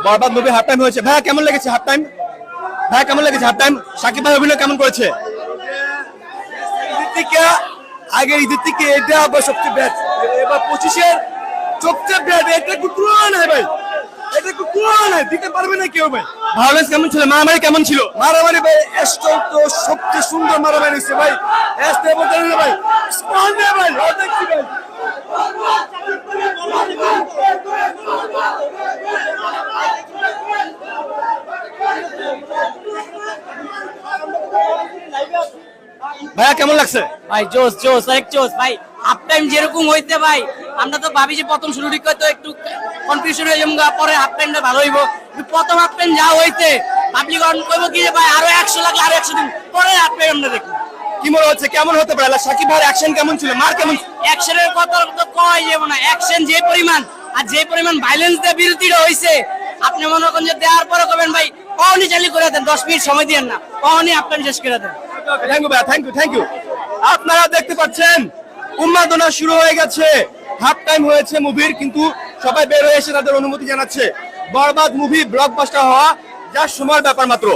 বরবাদ movie half time হয়েছে, ভাইয়া কেমন লেগেছে হাফ টাইম? ভাইয়া কেমন লেগেছে হাফ টাইম? শাকিব ভাই অভিনয় কেমন করেছে? আগে ঈদের থেকে এটা আবার সবচেয়ে ব্যাড, এবার 25-এর সবচেয়ে ব্যাড। এটা একটু তুলনা নাই ভাই, এটা একটু তুলনা নাই, দিতে পারবে না কেউ ভাই। ভায়োলেন্স কেমন ছিল? মারামারি কেমন ছিল? মারামারি ভাই এস্টল তো সবচেয়ে সুন্দর মারামারি হচ্ছে ভাই। এস্টে বলতে না ভাই, স্পন্ডে ভাই, দেখছি ভাই। ভাইয়া কেমন লাগছে? ভাই জোস জোস অনেক জোস ভাই। হাফ টাইম যেরকম হইতে ভাই, আমরা তো ভাবি যে প্রথম শুরু ঠিক হয়তো একটু কনফিউশন হয়ে যাবো, পরে হাফ টাইমটা ভালো হইব। প্রথম হাফ টাইম যা হইতে পাবলিক কইব কি যে ভাই আরো 100 লাগলে আরো 100 দিন পরে হাফ টাইম আমরা দেখব। কি মনে হচ্ছে কেমন হতে পারে? শাকিব ভাইয়ের অ্যাকশন কেমন ছিল? মার কেমন? অ্যাকশনের কথা তো কয় যাবে না, অ্যাকশন যে পরিমাণ আর যে পরিমাণ ভাইলেন্স দিয়ে বিরতিটা হইছে, আপনি মনে করেন যে দেওয়ার পরে কবেন ভাই কখনই চালু করে দেন, 10 মিনিট সময় দিয়েন না, কখনই হাফ টাইম শেষ করে দেন। থ্যাংক ইউ ভাইয়া, থ্যাংক ইউ। আপনারা দেখতে পাচ্ছেন উন্মাদনা শুরু হয়ে গেছে, হাফ টাইম হয়েছে মুভির, কিন্তু সবাই বের হয়ে এসে তাদের অনুমতি জানাচ্ছে। বরবাদ মুভি ব্লকবাস্টার হওয়া যা সময়ের ব্যাপার মাত্র।